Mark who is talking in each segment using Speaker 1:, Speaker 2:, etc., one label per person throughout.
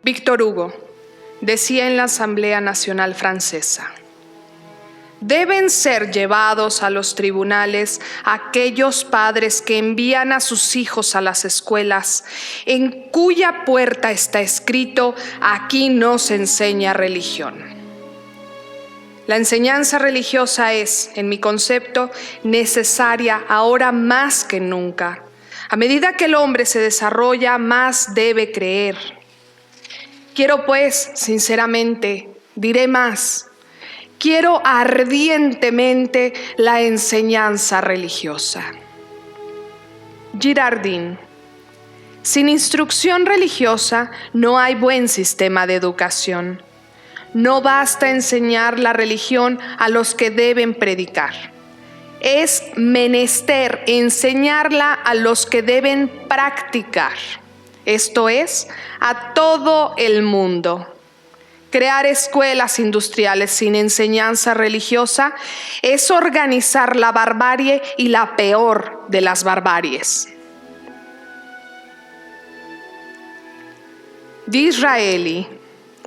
Speaker 1: Víctor Hugo decía en la Asamblea Nacional Francesa: deben ser llevados a los tribunales aquellos padres que envían a sus hijos a las escuelas en cuya puerta está escrito: aquí no se enseña religión. La enseñanza religiosa es, en mi concepto, necesaria ahora más que nunca. A medida que el hombre se desarrolla, más debe creer. Quiero pues, sinceramente, diré más. Quiero ardientemente la enseñanza religiosa. Girardin: sin instrucción religiosa no hay buen sistema de educación. No basta enseñar la religión a los que deben predicar. Es menester enseñarla a los que deben practicar, esto es, a todo el mundo. Crear escuelas industriales sin enseñanza religiosa es organizar la barbarie y la peor de las barbaries. Disraeli,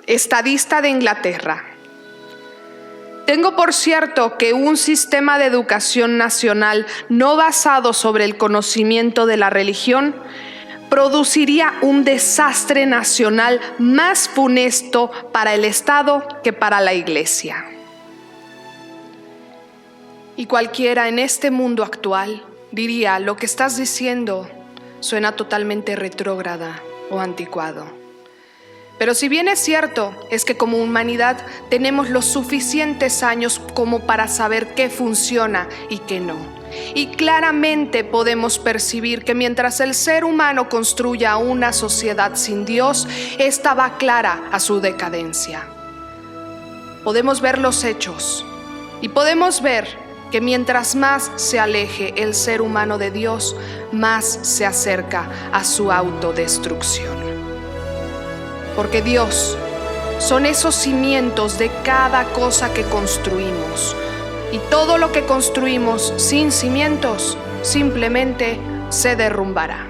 Speaker 1: estadista de Inglaterra: tengo por cierto que un sistema de educación nacional no basado sobre el conocimiento de la religión produciría un desastre nacional más funesto para el Estado que para la Iglesia. Y cualquiera en este mundo actual diría: lo que estás diciendo suena totalmente retrógrada o anticuado. Pero si bien es cierto, es que como humanidad tenemos los suficientes años como para saber qué funciona y qué no. Y claramente podemos percibir que mientras el ser humano construya una sociedad sin Dios, esta va clara a su decadencia. Podemos ver los hechos y podemos ver que mientras más se aleje el ser humano de Dios, más se acerca a su autodestrucción. Porque Dios son esos cimientos de cada cosa que construimos. Y todo lo que construimos sin cimientos simplemente se derrumbará.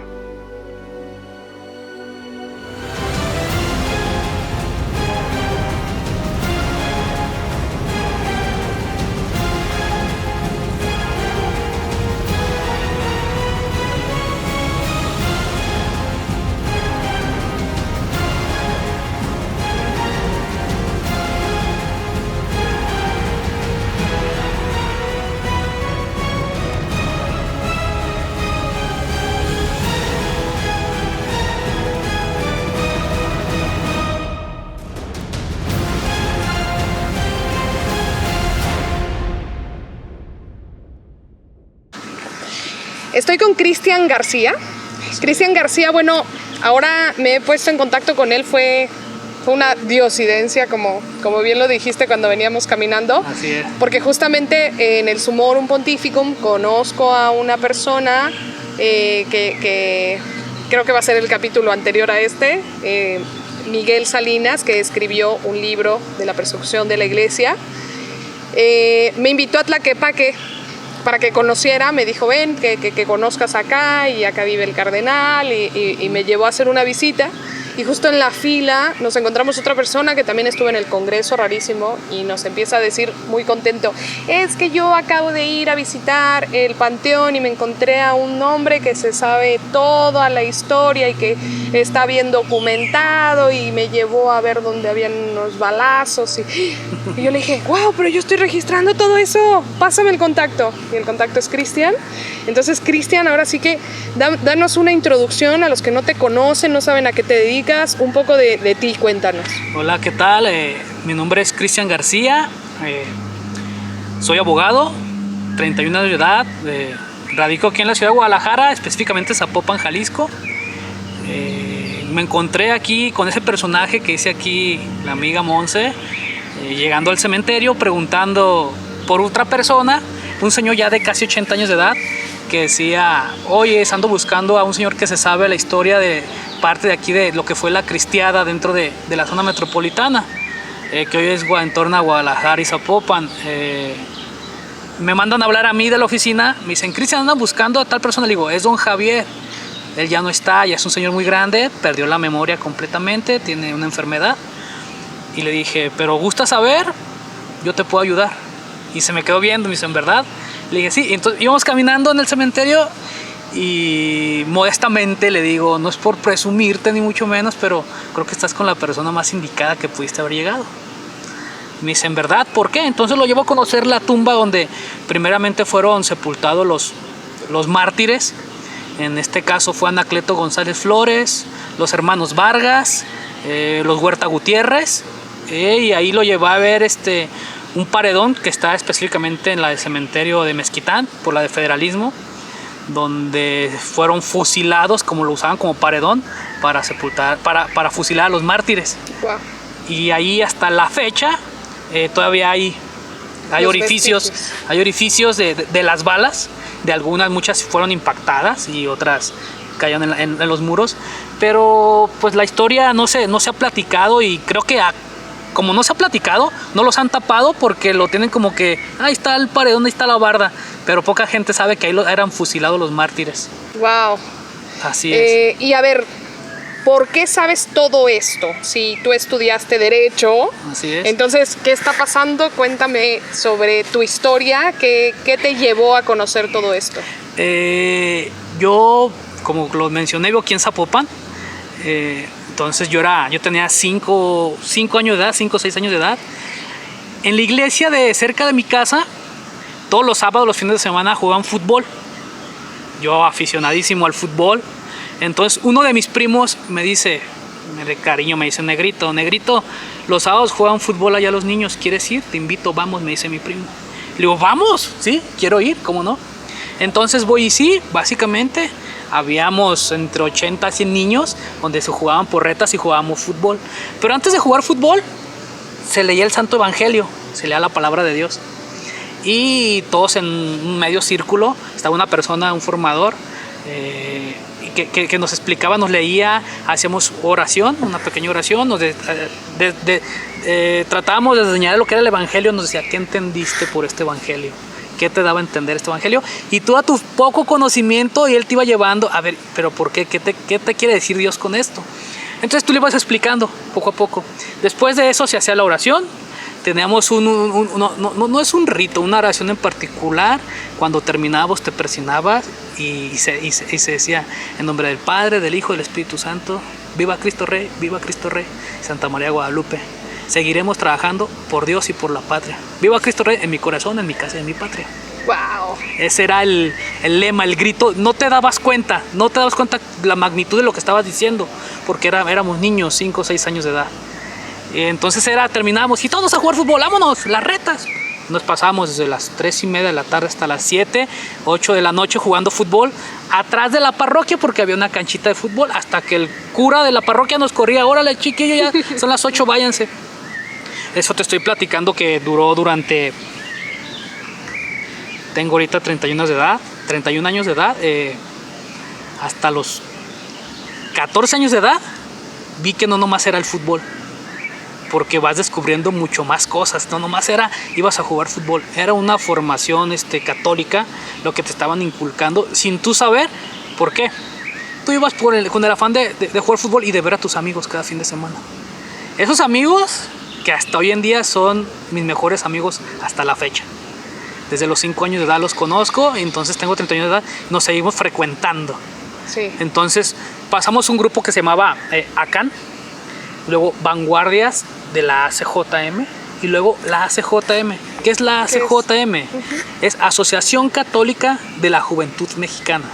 Speaker 1: Estoy con Cristian García. Cristian García, bueno, ahora me he puesto en contacto con él, fue una diosidencia, como bien lo dijiste cuando veníamos caminando.
Speaker 2: Así es.
Speaker 1: Porque justamente en el Sumorum Pontificum conozco a una persona que creo que va a ser el capítulo anterior a este, Miguel Salinas, que escribió un libro de la persecución de la iglesia. Me invitó a Tlaquepaque para que conociera, me dijo: ven, que conozcas acá, y acá vive el cardenal, y me llevó a hacer una visita. Y justo en la fila nos encontramos otra persona que también estuvo en el congreso, rarísimo, y nos empieza a decir muy contento: es que yo acabo de ir a visitar el Panteón y me encontré a un hombre que se sabe toda la historia y que está bien documentado, y me llevó a ver dónde habían unos balazos, y yo le dije: wow, pero yo estoy registrando todo eso, pásame el contacto. Y el contacto es Cristian. Entonces, Cristian, ahora sí que danos una introducción a los que no te conocen, no saben a qué te dedicas, un poco de ti, cuéntanos.
Speaker 2: Hola, ¿qué tal? Mi nombre es Cristian García, soy abogado, 31 años de edad, radico aquí en la ciudad de Guadalajara, específicamente Zapopan, Jalisco. Me encontré aquí con ese personaje que dice aquí la amiga Monse, llegando al cementerio preguntando por otra persona, un señor ya de casi 80 años de edad, que decía: oye, ando buscando a un señor que se sabe la historia de parte de aquí de lo que fue la cristiada dentro de la zona metropolitana, que hoy es en torno a Guadalajara y Zapopan. Me mandan a hablar a mí de la oficina, me dicen: Cristian, andan buscando a tal persona. Le digo: es don Javier. él ya no está, ya es un señor muy grande, perdió la memoria completamente, tiene una enfermedad. Y le dije, pero ¿gusta saber? Yo te puedo ayudar. Y se me quedó viendo, me dice, ¿en verdad? Le dije, sí. Y entonces íbamos caminando en el cementerio y modestamente le digo, no es por presumirte ni mucho menos, pero creo que estás con la persona más indicada que pudiste haber llegado. Me dice, ¿en verdad? ¿Por qué? Entonces lo llevo a conocer la tumba donde primeramente fueron sepultados los mártires. En este caso fue Anacleto González Flores, los hermanos Vargas, los Huerta Gutiérrez, y ahí lo llevé a ver un paredón que está específicamente en la del cementerio de Mezquitán, por la de Federalismo, donde fueron fusilados, como lo usaban como paredón, para sepultar, para fusilar a los mártires.
Speaker 1: Wow.
Speaker 2: Y ahí hasta la fecha todavía hay orificios, de las balas, de algunas, muchas fueron impactadas y otras cayeron en los muros, pero pues la historia no se ha platicado, y creo que como no se ha platicado, no los han tapado porque lo tienen como que ahí está el paredón, ahí está la barda, pero poca gente sabe que ahí eran fusilados los mártires.
Speaker 1: Wow.
Speaker 2: Así es.
Speaker 1: Y a ver, ¿por qué sabes todo esto? Si tú estudiaste Derecho.
Speaker 2: Así es.
Speaker 1: Entonces, ¿qué está pasando? Cuéntame sobre tu historia. ¿Qué te llevó a conocer todo esto?
Speaker 2: Yo, como lo mencioné, vivo aquí en Zapopan. Entonces yo tenía 5 años de edad, 5 o 6 años de edad. En la iglesia de cerca de mi casa, todos los sábados, los fines de semana, jugaban fútbol. Yo aficionadísimo al fútbol. Entonces uno de mis primos me dice, de cariño, me dice, negrito, los sábados juegan fútbol allá los niños, ¿quieres ir? Te invito, vamos, me dice mi primo. Le digo, vamos, sí, quiero ir, ¿cómo no? Entonces voy y sí, básicamente habíamos entre 80 a 100 niños donde se jugaban porretas y jugábamos fútbol. Pero antes de jugar fútbol se leía el Santo Evangelio, se leía la palabra de Dios. Y todos en un medio círculo, estaba una persona, un formador, que nos explicaba, nos leía, hacíamos oración, una pequeña oración, tratábamos de enseñar lo que era el Evangelio, nos decía, ¿qué entendiste por este Evangelio? ¿Qué te daba a entender este Evangelio? Y tú a tu poco conocimiento, y él te iba llevando, a ver, pero ¿por qué? ¿Qué te quiere decir Dios con esto? Entonces tú le ibas explicando poco a poco. Después de eso se hacía la oración. Teníamos no es un rito, una oración en particular. Cuando terminábamos te persignabas y se decía, en nombre del Padre, del Hijo y del Espíritu Santo, viva Cristo Rey, Santa María Guadalupe. Seguiremos trabajando por Dios y por la patria. Viva Cristo Rey en mi corazón, en mi casa y en mi patria.
Speaker 1: Wow.
Speaker 2: Ese era el lema, el grito. No te dabas cuenta la magnitud de lo que estabas diciendo, porque éramos niños, 5 o 6 años de edad. Entonces terminábamos y todos a jugar fútbol, vámonos, las retas. Nos pasábamos desde las 3:30 de la tarde hasta las 7, 8 de la noche jugando fútbol atrás de la parroquia, porque había una canchita de fútbol, hasta que el cura de la parroquia nos corría, órale chiquillo, ya son las 8, váyanse. Eso te estoy platicando que duró tengo ahorita 31 años de edad, hasta los 14 años de edad vi que no nomás era el fútbol, porque vas descubriendo mucho más cosas. No nomás ibas a jugar fútbol, era una formación católica lo que te estaban inculcando sin tú saber por qué. Tú ibas con el afán de jugar fútbol y de ver a tus amigos cada fin de semana. Esos amigos que hasta hoy en día son mis mejores amigos hasta la fecha. Desde los 5 años de edad los conozco, entonces tengo 30 años de edad, nos seguimos frecuentando.
Speaker 1: Sí.
Speaker 2: Entonces pasamos un grupo que se llamaba ACAN, luego Vanguardias de la ACJM y luego la ACJM. ¿Qué es la ACJM? Es Asociación Católica de la Juventud Mexicana.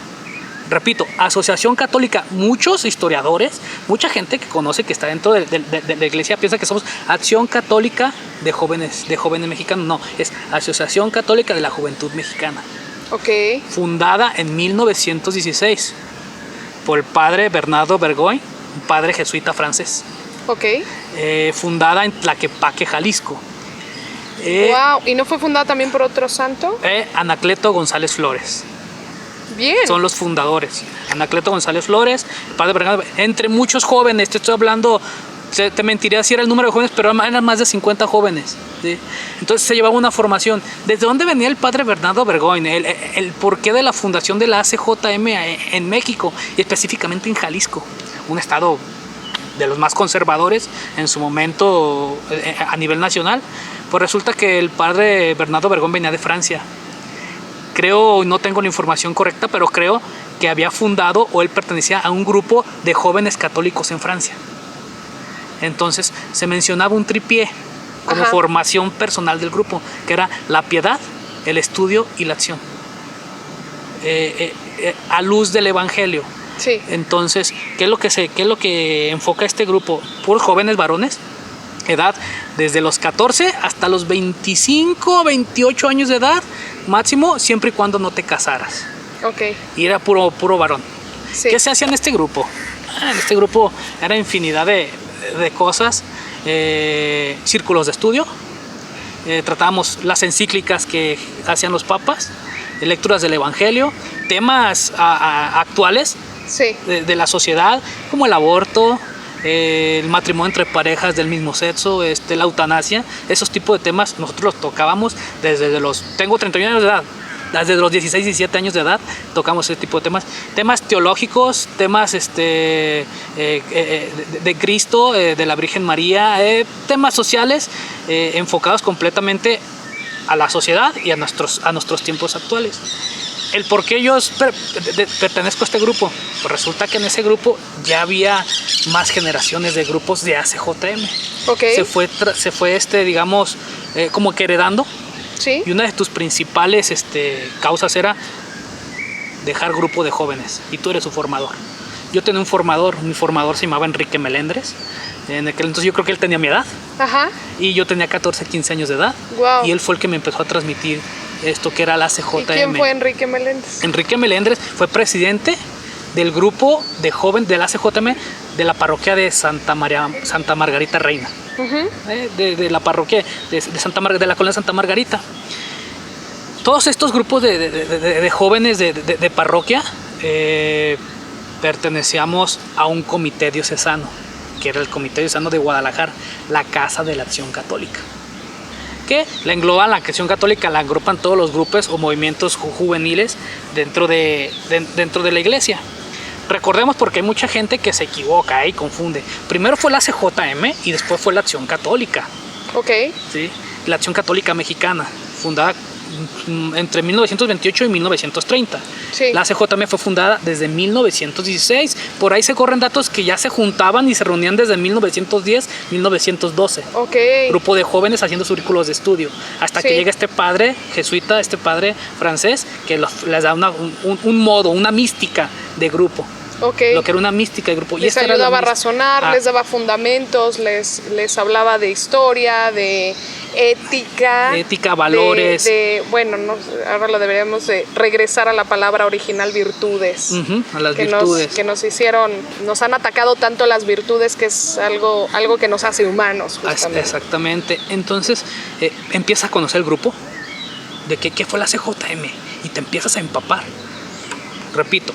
Speaker 2: Repito, Asociación Católica. Muchos historiadores, mucha gente que conoce, que está dentro de la iglesia, piensa que somos Acción Católica de jóvenes mexicanos. No, es Asociación Católica de la Juventud Mexicana.
Speaker 1: Ok.
Speaker 2: Fundada en 1916 por el padre Bernardo Bergoy, un padre jesuita francés.
Speaker 1: Ok.
Speaker 2: Fundada en Tlaquepaque, Jalisco.
Speaker 1: Wow. ¿Y no fue fundada también por otro santo?
Speaker 2: Anacleto González Flores.
Speaker 1: Bien.
Speaker 2: Son los fundadores. Anacleto González Flores, padre Bernardo, entre muchos jóvenes, te estoy hablando te mentiría si era el número de jóvenes, pero eran más de 50 jóvenes, ¿sí? Entonces se llevaba una formación. ¿Desde dónde venía el padre Bernardo Bergoin? El porqué de la fundación de la ACJM en México y específicamente en Jalisco, un estado de los más conservadores en su momento a nivel nacional. Pues resulta que el padre Bernardo Bergoin venía de Francia. Creo, no tengo la información correcta, pero creo que había fundado o él pertenecía a un grupo de jóvenes católicos en Francia. Entonces se mencionaba un tripié como formación personal del grupo, que era la piedad, el estudio y la acción, a luz del evangelio.
Speaker 1: Sí.
Speaker 2: Entonces, ¿qué es lo que enfoca este grupo? Puros jóvenes varones, edad desde los 14 hasta los 25, 28 años de edad máximo, siempre y cuando no te casaras.
Speaker 1: Okay.
Speaker 2: Y era puro varón.
Speaker 1: Sí.
Speaker 2: ¿Qué se hacía en este grupo? En este grupo era infinidad de cosas, círculos de estudio, tratábamos las encíclicas que hacían los papas, lecturas del evangelio, temas actuales,
Speaker 1: sí,
Speaker 2: de la sociedad, como el aborto, el matrimonio entre parejas del mismo sexo, la eutanasia. Esos tipos de temas nosotros los tocábamos tengo 31 años de edad. Desde los 16, 17 años de edad tocamos ese tipo de temas teológicos, temas de Cristo, de la Virgen María, temas sociales enfocados completamente a la sociedad y a nuestros tiempos actuales. El por qué yo pertenezco a este grupo, pues resulta que en ese grupo ya había más generaciones de grupos de ACJM.
Speaker 1: Okay.
Speaker 2: Se fue digamos, como que heredando.
Speaker 1: Sí.
Speaker 2: Y una de tus principales causas era dejar grupo de jóvenes, y tú eres su formador. Yo tenía mi formador se llamaba Enrique Melendres. En aquel entonces yo creo que él tenía mi edad.
Speaker 1: Ajá.
Speaker 2: Y yo tenía 14, 15 años de edad.
Speaker 1: Wow.
Speaker 2: Y él fue el que me empezó a transmitir esto que era la CJM.
Speaker 1: ¿Y quién fue Enrique Melendres?
Speaker 2: Enrique Melendres fue presidente del grupo de jóvenes de la CJM de la parroquia de Santa Margarita Reina. De la parroquia de la colonia Santa Margarita. Todos estos grupos de jóvenes de parroquia pertenecíamos a un comité diocesano, que era el Comité Diocesano de Guadalajara, la Casa de la Acción Católica, que la engloban, la Acción Católica la agrupan todos los grupos o movimientos juveniles dentro de la iglesia. Recordemos, porque hay mucha gente que se equivoca y confunde. Primero fue la CJM y después fue la Acción Católica.
Speaker 1: Ok.
Speaker 2: ¿Sí? La Acción Católica Mexicana, fundada entre 1928 y 1930.
Speaker 1: Sí.
Speaker 2: La CJM fue fundada desde 1916. Por ahí se corren datos que ya se juntaban y se reunían desde 1910, 1912.
Speaker 1: Ok.
Speaker 2: Grupo de jóvenes haciendo círculos de estudio. Hasta que llega este padre jesuita, este padre francés, que les da un modo, una mística de grupo.
Speaker 1: Okay.
Speaker 2: Lo que era una mística de grupo.
Speaker 1: Les ayudaba a razonar, les daba fundamentos, les hablaba de historia, de ética,
Speaker 2: valores.
Speaker 1: Bueno, ahora lo deberíamos de regresar a la palabra original, virtudes.
Speaker 2: A las virtudes.
Speaker 1: Que nos han atacado tanto las virtudes, que es algo que nos hace humanos. Justamente.
Speaker 2: Exactamente. Entonces empiezas a conocer el grupo, de qué fue la CJM, y te empiezas a empapar. Repito,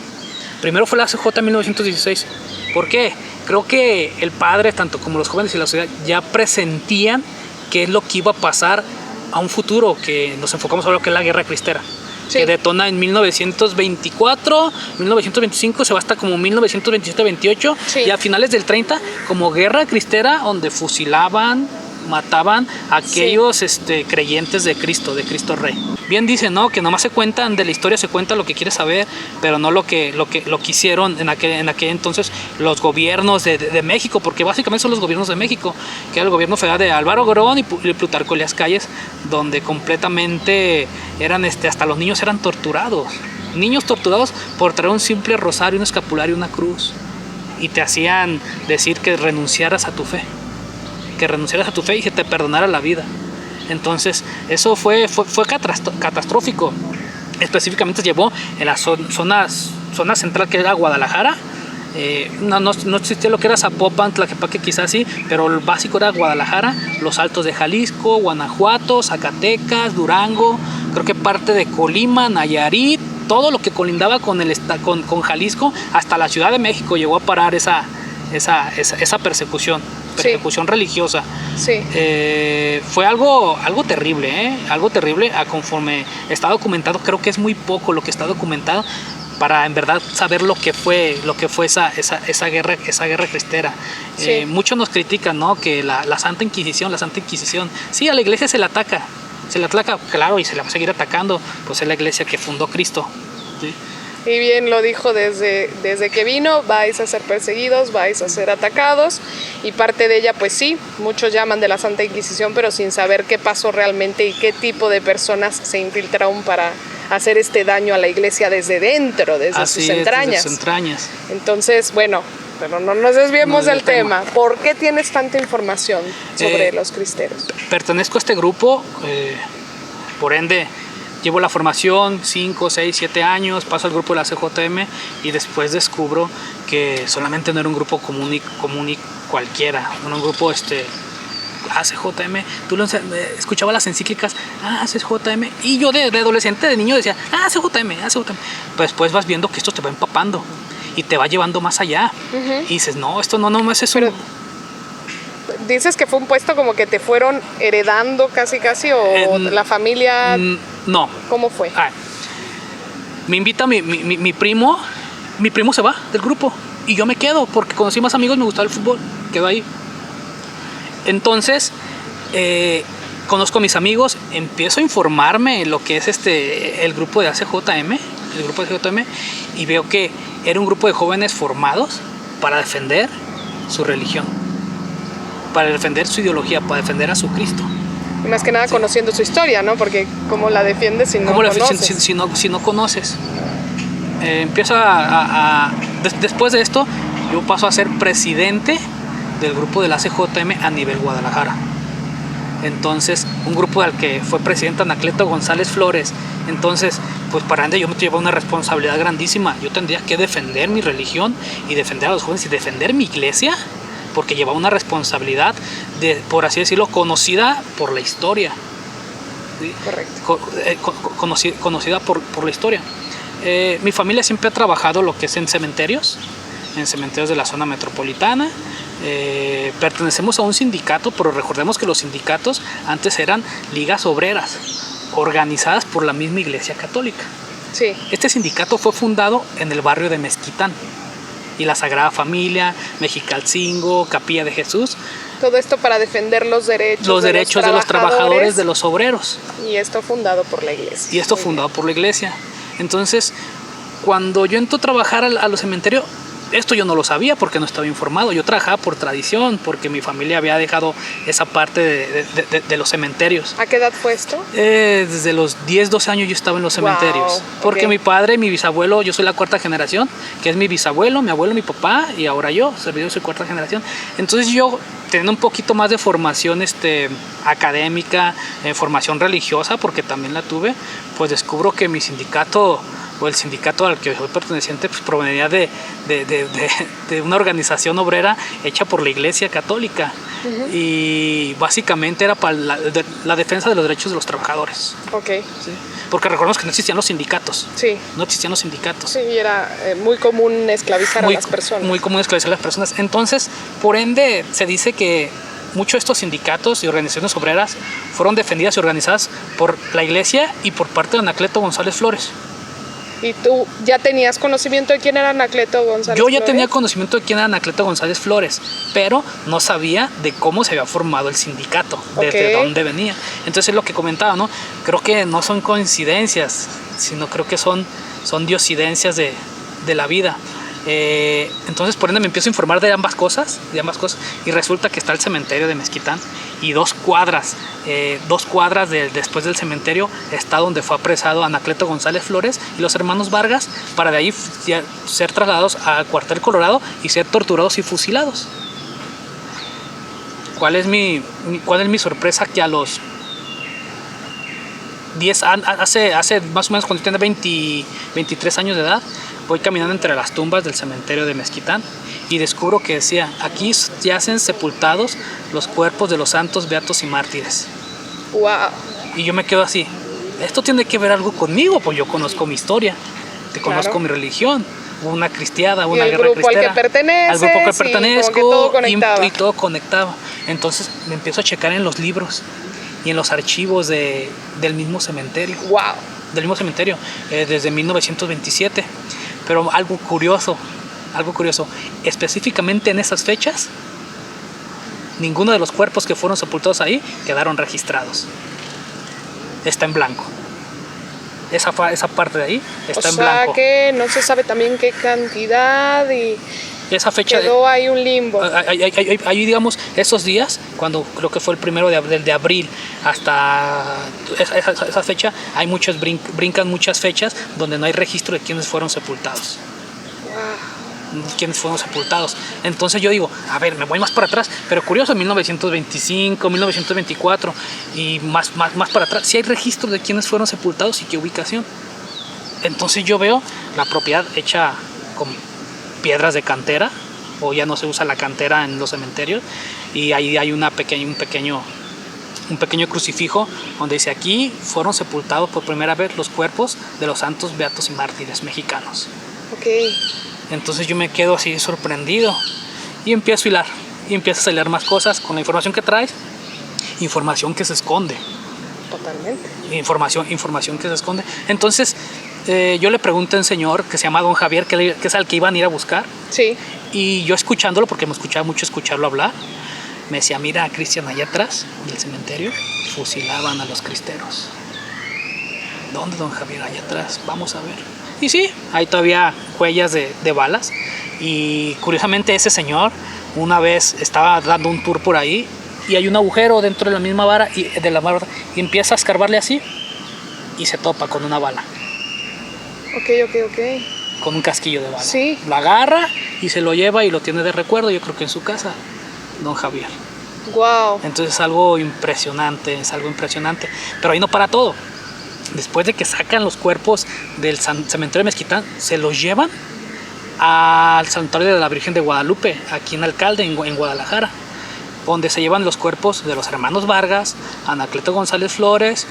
Speaker 2: primero fue la CJ en 1916. ¿Por qué? Creo que el padre, tanto como los jóvenes y la sociedad, ya presentían qué es lo que iba a pasar a un futuro, que nos enfocamos a lo que es la Guerra Cristera. Sí. Que detona en 1924, 1925, se va hasta como 1927-28, sí. Y a finales del 30 como Guerra Cristera, donde fusilaban, mataban a aquellos creyentes de Cristo Rey. Bien dicen, ¿no?, que nomás se cuentan de la historia, se cuenta lo que quieres saber, pero no lo que hicieron en aquel entonces los gobiernos de México, porque básicamente son los gobiernos de México, que era el gobierno federal de Álvaro Obregón y Plutarco Elías Calles, donde completamente eran hasta los niños eran torturados. Niños torturados por traer un simple rosario, un escapulario, una cruz, y te hacían decir que renunciaras a tu fe. Que renunciaras a tu fe y que te perdonara la vida. Entonces eso fue catastrófico. Específicamente llevó en la zona central, que era Guadalajara. No existía lo que era Zapopan, Tlaquepaque, quizás sí, pero el básico era Guadalajara, los Altos de Jalisco, Guanajuato, Zacatecas, Durango, creo que parte de Colima, Nayarit, todo lo que colindaba con Jalisco, hasta la Ciudad de México llegó a parar esa persecución. persecución religiosa.
Speaker 1: Sí.
Speaker 2: Fue algo terrible, algo terrible. Conforme está documentado, creo que es muy poco lo que está documentado para en verdad saber lo que fue esa guerra cristera.
Speaker 1: Sí.
Speaker 2: Muchos nos critican, ¿no? Que la Santa Inquisición, sí, a la iglesia se le ataca, claro, y se la va a seguir atacando, pues es la iglesia que fundó Cristo, ¿sí?
Speaker 1: Y bien lo dijo desde que vino, vais a ser perseguidos, vais a ser atacados, y parte de ella, pues sí, muchos llaman de la Santa Inquisición, pero sin saber qué pasó realmente y qué tipo de personas se infiltraron para hacer este daño a la iglesia desde dentro, desde sus entrañas. Entonces, bueno, pero no nos desviemos del tema. ¿Por qué tienes tanta información sobre los cristeros?
Speaker 2: Pertenezco a este grupo, por ende llevo la formación 5, 6, 7 años, paso al grupo de la CJM y después descubro que solamente no era un grupo común y cualquiera, un grupo CJM. Tú escuchaba las encíclicas, CJM, y yo de adolescente, de niño decía, CJM. Pues después vas viendo que esto te va empapando y te va llevando más allá. Y dices, no, esto no es eso.
Speaker 1: Pero dices que fue un puesto como que te fueron heredando casi o la familia.
Speaker 2: No.
Speaker 1: ¿Cómo fue?
Speaker 2: Me invita mi primo se va del grupo y yo me quedo porque conocí más amigos, me gustaba el fútbol, quedo ahí. Entonces conozco a mis amigos, empiezo a informarme en lo que es el grupo de ACJM, y veo que era un grupo de jóvenes formados para defender su religión, para defender su ideología, para defender a su Cristo.
Speaker 1: Y más que nada conociendo su historia, ¿no? Porque ¿cómo la defiendes si no conoces?
Speaker 2: Si no conoces. Empiezo después de esto, yo paso a ser presidente del grupo de la CJM a nivel Guadalajara. Entonces, un grupo al que fue presidente Anacleto González Flores. Entonces, pues para ende yo me llevo una responsabilidad grandísima. Yo tendría que defender mi religión y defender a los jóvenes y defender mi iglesia, porque llevaba una responsabilidad, por así decirlo, conocida por la historia. ¿Sí?
Speaker 1: Correcto.
Speaker 2: Conocida por la historia. Mi familia siempre ha trabajado lo que es en cementerios de la zona metropolitana. Pertenecemos a un sindicato, pero recordemos que los sindicatos antes eran ligas obreras, organizadas por la misma Iglesia Católica.
Speaker 1: Sí.
Speaker 2: Este sindicato fue fundado en el barrio de Mezquitán. Y la Sagrada Familia, Mexicalcingo, Capilla de Jesús.
Speaker 1: Todo esto para defender los derechos
Speaker 2: de los trabajadores, de los obreros.
Speaker 1: Y esto fundado por la iglesia.
Speaker 2: Entonces, cuando yo entro a trabajar a los cementerios, esto yo no lo sabía porque no estaba informado. Yo trabajaba por tradición, porque mi familia había dejado esa parte de los cementerios.
Speaker 1: ¿A qué edad fue esto?
Speaker 2: Desde los 10, 12 años yo estaba en los cementerios. Porque mi padre, mi bisabuelo, yo soy la cuarta generación, que es mi bisabuelo, mi abuelo, mi papá, y ahora yo soy cuarta generación. Entonces yo, teniendo un poquito más de formación académica, formación religiosa, porque también la tuve, pues descubro que mi sindicato, o el sindicato al que soy perteneciente, pues provenía de una organización obrera hecha por la Iglesia Católica. Uh-huh. Y básicamente era para la defensa de los derechos de los trabajadores.
Speaker 1: Okay.
Speaker 2: ¿Sí? Porque recordemos que no existían los sindicatos.
Speaker 1: Sí.
Speaker 2: No existían los sindicatos.
Speaker 1: Sí, y era muy común esclavizar a las personas.
Speaker 2: Muy común esclavizar a las personas. Entonces, por ende, se dice que muchos de estos sindicatos y organizaciones obreras fueron defendidas y organizadas por la Iglesia y por parte de Anacleto González Flores.
Speaker 1: ¿Y tú ya tenías conocimiento de quién era Anacleto González Flores?
Speaker 2: Yo ya tenía conocimiento de quién era Anacleto González Flores, pero no sabía de cómo se había formado el sindicato, desde dónde venía. Entonces es lo que comentaba, ¿no? Creo que no son coincidencias, sino creo que son diosidencias de la vida. Entonces por ende me empiezo a informar de ambas cosas, y resulta que está el cementerio de Mezquitán y 2 cuadras después del cementerio está donde fue apresado Anacleto González Flores y los hermanos Vargas, para de ahí ser trasladados al cuartel Colorado y ser torturados y fusilados. ¿Cuál es mi sorpresa? Que a los 10, hace más o menos cuando tenía 23 años de edad, voy caminando entre las tumbas del cementerio de Mezquitán y descubro que decía: aquí yacen sepultados los cuerpos de los santos, beatos y mártires.
Speaker 1: Wow.
Speaker 2: Y yo me quedo así, esto tiene que ver algo conmigo, pues yo conozco mi historia, conozco mi religión. una cristiada,
Speaker 1: Y
Speaker 2: una
Speaker 1: el
Speaker 2: guerra
Speaker 1: grupo al que
Speaker 2: cristera.
Speaker 1: perteneces,
Speaker 2: Al grupo que
Speaker 1: y como que
Speaker 2: pertenezco
Speaker 1: todo conectaba.
Speaker 2: y todo conectaba. Entonces me empiezo a checar en los libros y en los archivos del mismo cementerio.
Speaker 1: Wow.
Speaker 2: Del mismo cementerio, desde 1927. Pero algo curioso, específicamente en esas fechas, ninguno de los cuerpos que fueron sepultados ahí quedaron registrados. Está en blanco. Esa parte de ahí está en blanco.
Speaker 1: O sea que no se sabe también qué cantidad y
Speaker 2: Esa fecha
Speaker 1: quedó ahí un limbo.
Speaker 2: ahí digamos, esos días, cuando creo que fue el 1 de abril hasta esa fecha, hay muchos brincan muchas fechas donde no hay registro de quiénes fueron sepultados. Quienes fueron sepultados. Entonces yo digo, a ver, me voy más para atrás, pero curioso, 1925, 1924 y más para atrás, sí hay registro de quiénes fueron sepultados y qué ubicación. Entonces yo veo la propiedad hecha con piedras de cantera, o ya no se usa la cantera en los cementerios, y ahí hay un pequeño crucifijo donde dice: aquí fueron sepultados por primera vez los cuerpos de los santos beatos y mártires mexicanos.
Speaker 1: Ok.
Speaker 2: Entonces yo me quedo así sorprendido y empiezo a hilar, y empiezas a hilar más cosas con la información que traes, información que se esconde.
Speaker 1: Totalmente.
Speaker 2: Información que se esconde. Entonces yo le pregunté a un señor que se llama Don Javier, que es al que iban a ir a buscar.
Speaker 1: Sí.
Speaker 2: Y yo escuchándolo, porque me escuchaba mucho escucharlo hablar, me decía: mira, Cristian, allá atrás del cementerio fusilaban a los cristeros. ¿Dónde, Don Javier? Allá atrás, vamos a ver. Y sí, hay todavía huellas de balas. Y curiosamente ese señor una vez estaba dando un tour por ahí y hay un agujero dentro de la misma vara y empieza a escarbarle así y se topa con una bala.
Speaker 1: Ok.
Speaker 2: Con un casquillo de bala.
Speaker 1: Sí.
Speaker 2: Lo agarra y se lo lleva y lo tiene de recuerdo, yo creo que en su casa, Don Javier.
Speaker 1: Wow.
Speaker 2: Entonces es algo impresionante. Pero ahí no para todo. Después de que sacan los cuerpos del cementerio de Mezquitán, se los llevan al santuario de la Virgen de Guadalupe, aquí en Alcalde, en Guadalajara, donde se llevan los cuerpos de los hermanos Vargas, Anacleto González Flores,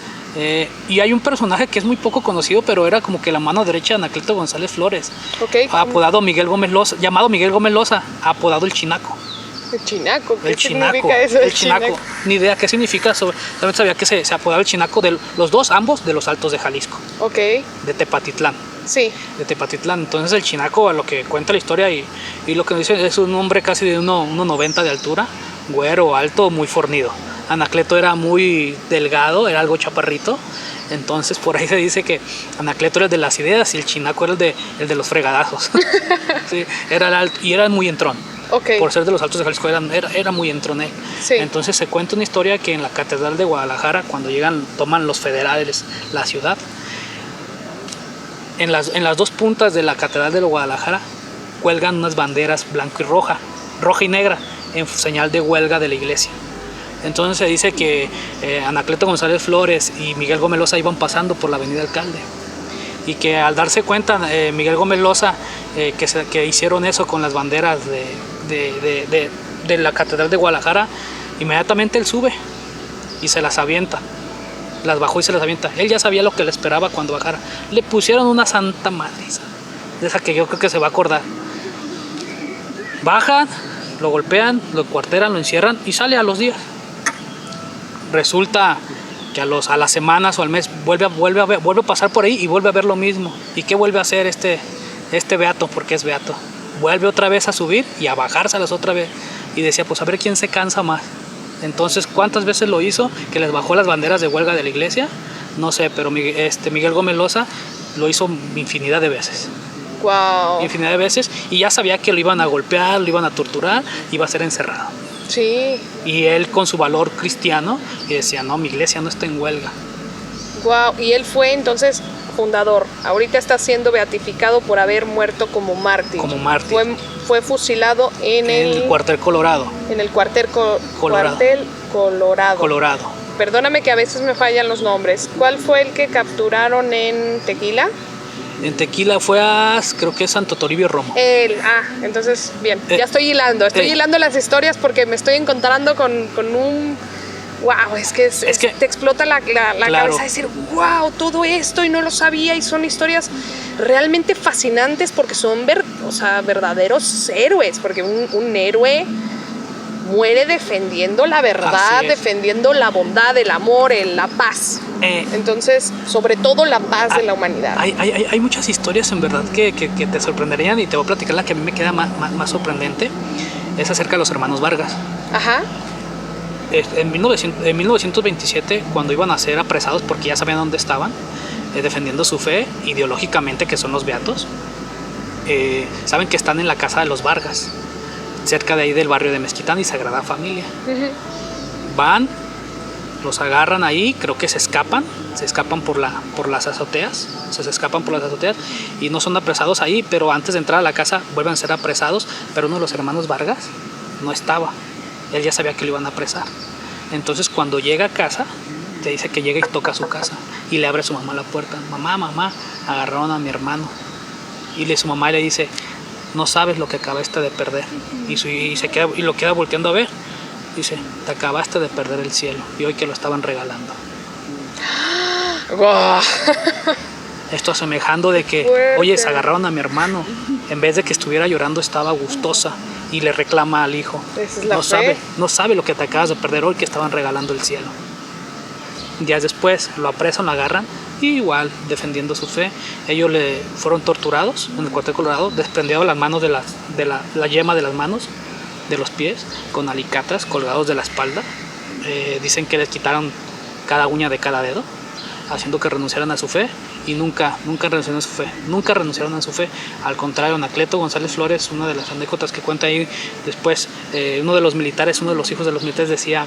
Speaker 2: y hay un personaje que es muy poco conocido, pero era como que la mano derecha de Anacleto González Flores, apodado Miguel Gómez Loza, llamado Miguel Gómez Loza, apodado el Chinaco.
Speaker 1: El Chinaco, ¿qué
Speaker 2: El Chinaco,
Speaker 1: significa eso?
Speaker 2: el Chinaco, ni idea qué significa. Solamente sabía que se apodaba el Chinaco de los dos, ambos de los Altos de Jalisco,
Speaker 1: Ok.
Speaker 2: de Tepatitlán.
Speaker 1: Sí.
Speaker 2: De Tepatitlán. Entonces el Chinaco, a lo que cuenta la historia y lo que nos dice, es un hombre casi de 1,90 de altura, güero, alto, muy fornido. Anacleto era muy delgado, era algo chaparrito. Entonces por ahí se dice que Anacleto era el de las ideas y el Chinaco era el de los fregadazos. Sí, era alto y era muy entrón.
Speaker 1: Ok.
Speaker 2: Por ser de los Altos de Jalisco era muy entrón él.
Speaker 1: Sí.
Speaker 2: Entonces se cuenta una historia que en la Catedral de Guadalajara, cuando toman los federales la ciudad, en las dos puntas de la Catedral de Guadalajara cuelgan unas banderas blanco y roja y negra, en señal de huelga de la iglesia. Entonces se dice que Anacleto González Flores y Miguel Gómez Loza iban pasando por la avenida Alcalde, y que al darse cuenta Miguel Gómez Loza que hicieron eso con las banderas de la Catedral de Guadalajara, inmediatamente él sube y se las avienta. Las bajó y se las avienta. Él ya sabía lo que le esperaba cuando bajara. Le pusieron una santa madriza, de esa que yo creo que se va a acordar. Bajan, lo golpean, lo cuarteran, lo encierran y sale a los días. Resulta que a las semanas o al mes vuelve a pasar por ahí y vuelve a ver lo mismo. ¿Y qué vuelve a hacer este beato? Porque es beato. Vuelve otra vez a subir y a bajárselas otra vez. Y decía, pues a ver quién se cansa más. Entonces, ¿cuántas veces lo hizo? Que les bajó las banderas de huelga de la iglesia. No sé, pero Miguel Gómez Loza lo hizo infinidad de veces.
Speaker 1: Wow.
Speaker 2: Infinidad de veces. Y ya sabía que lo iban a golpear, lo iban a torturar, iba a ser encerrado.
Speaker 1: Sí.
Speaker 2: Y él con su valor cristiano y decía, no, mi iglesia no está en huelga.
Speaker 1: Wow. Y él fue entonces fundador. Ahorita está siendo beatificado por haber muerto como mártir.
Speaker 2: Como mártir.
Speaker 1: Fue fusilado en el
Speaker 2: cuartel Colorado.
Speaker 1: En el cuartel
Speaker 2: Colorado.
Speaker 1: Colorado. Perdóname que a veces me fallan los nombres. ¿Cuál fue el que capturaron en Tequila?
Speaker 2: En Tequila fue creo que es Santo Toribio Romo.
Speaker 1: Entonces, bien, ya estoy hilando las historias porque me estoy encontrando con Wow, es que te explota la
Speaker 2: claro,
Speaker 1: cabeza de decir, wow, todo esto y no lo sabía, y son historias realmente fascinantes porque son verdaderos héroes, porque un héroe muere defendiendo la verdad, defendiendo la bondad, el amor, la paz. Entonces, sobre todo la paz de la humanidad.
Speaker 2: Hay muchas historias en verdad que te sorprenderían, y te voy a platicar la que a mí me queda más sorprendente. Es acerca de los hermanos Vargas.
Speaker 1: Ajá.
Speaker 2: En 1927, cuando iban a ser apresados porque ya sabían dónde estaban, defendiendo su fe ideológicamente, que son los beatos, saben que están en la casa de los Vargas, cerca de ahí del barrio de Mezquitán y Sagrada Familia. Van, los agarran ahí, creo que se escapan por las azoteas, se escapan por las azoteas y no son apresados ahí, pero antes de entrar a la casa vuelven a ser apresados, pero uno de los hermanos Vargas no estaba. Él ya sabía que lo iban a apresar. Entonces, cuando llega a casa, te dice que llega y toca a su casa y le abre a su mamá la puerta. Mamá, agarraron a mi hermano. Y su mamá le dice, no sabes lo que acabaste de perder. Y lo queda volteando a ver. Dice, te acabaste de perder el cielo y hoy que lo estaban regalando. Esto asemejando de que, oye, se agarraron a mi hermano. En vez de que estuviera llorando, estaba gustosa. Y le reclama al hijo. No sabe lo que te acabas de perder hoy que estaban regalando el cielo. Días después lo apresan, lo agarran y igual defendiendo su fe. Ellos fueron torturados en el cuartel Colorado, desprendiendo las manos de la yema de las manos, de los pies, con alicatas colgados de la espalda. Dicen que les quitaron cada uña de cada dedo, haciendo que renunciaran a su fe. Y nunca renunciaron a su fe. Al contrario, Anacleto González Flores, una de las anécdotas que cuenta ahí después, uno de los hijos de los militares decía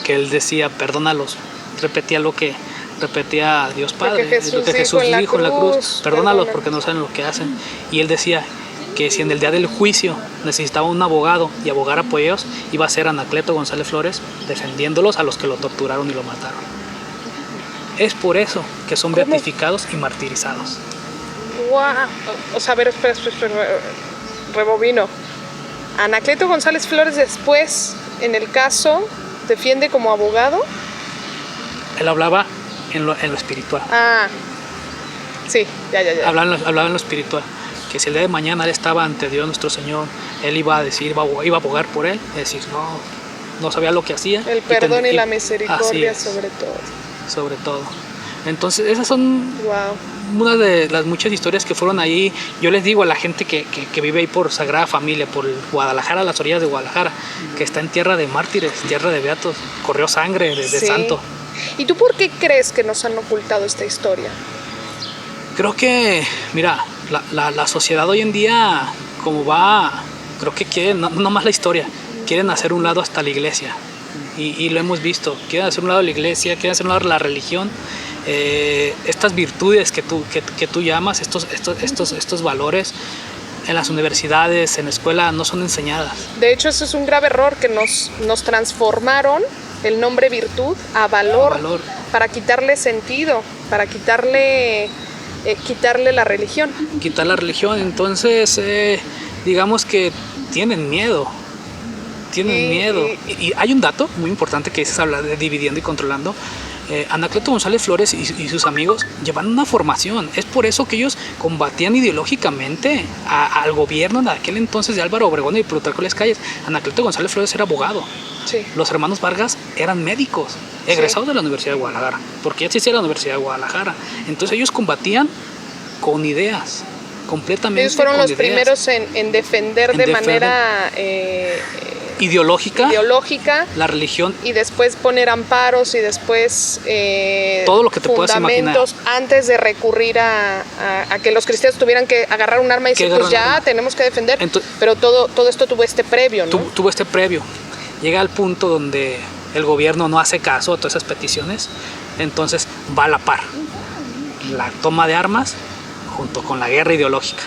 Speaker 2: que él decía, perdónalos, repetía lo que repetía Dios Padre, lo que Jesús dijo en la cruz, perdónalos porque no saben lo que hacen. Y él decía que si en el día del juicio necesitaba un abogado y abogara por ellos, iba a ser Anacleto González Flores defendiéndolos a los que lo torturaron y lo mataron. Es por eso que son beatificados y martirizados.
Speaker 1: Wow. O sea, a ver, espera, rebobino. Anacleto González Flores después, en el caso, defiende como abogado.
Speaker 2: Él hablaba en lo espiritual.
Speaker 1: Ah, sí, ya.
Speaker 2: Hablaba en lo espiritual. Que si el día de mañana él estaba ante Dios nuestro Señor, él iba a decir, iba a abogar por él, es decir, no sabía lo que hacía.
Speaker 1: El perdón y la misericordia sobre todo. Entonces esas son una de las muchas historias que fueron ahí. Yo les digo a la gente que vive ahí por Sagrada Familia, por Guadalajara, las orillas de Guadalajara, que está en tierra de mártires, tierra de beatos, corrió sangre de santo. ¿Y tú por qué crees que nos han ocultado esta historia?
Speaker 2: Creo que, mira, la sociedad hoy en día, como va, creo que quieren, no más la historia, quieren hacer un lado hasta la iglesia. Y lo hemos visto, quieren hacer un lado la iglesia, quieren hacer un lado la religión. Estas virtudes que tú llamas, estos valores en las universidades, en la escuela, no son enseñadas.
Speaker 1: De hecho, eso es un grave error, que nos transformaron el nombre virtud a valor. Para quitarle sentido, para quitarle la religión.
Speaker 2: Quitar la religión, entonces digamos que tienen miedo. Y hay un dato muy importante que es hablar de dividiendo y controlando. Anacleto González Flores y sus amigos llevan una formación. Es por eso que ellos combatían ideológicamente al gobierno de aquel entonces de Álvaro Obregón y Plutarco Elías Calles. Anacleto González Flores era abogado.
Speaker 1: Sí.
Speaker 2: Los hermanos Vargas eran médicos, egresados de la Universidad de Guadalajara, porque ya existía la Universidad de Guadalajara. Entonces ellos combatían con ideas, completamente.
Speaker 1: Ellos fueron los primeros en defender de manera ideológica
Speaker 2: la religión,
Speaker 1: y después poner amparos y después
Speaker 2: todo lo que te
Speaker 1: fundamentos
Speaker 2: puedas imaginar,
Speaker 1: antes de recurrir a que los cristianos tuvieran que agarrar un arma y decir, pues ya tenemos que defender. Pero todo esto tuvo este previo, ¿no?
Speaker 2: Tuvo este previo. Llega al punto donde el gobierno no hace caso a todas esas peticiones, entonces va a la par la toma de armas junto con la guerra ideológica.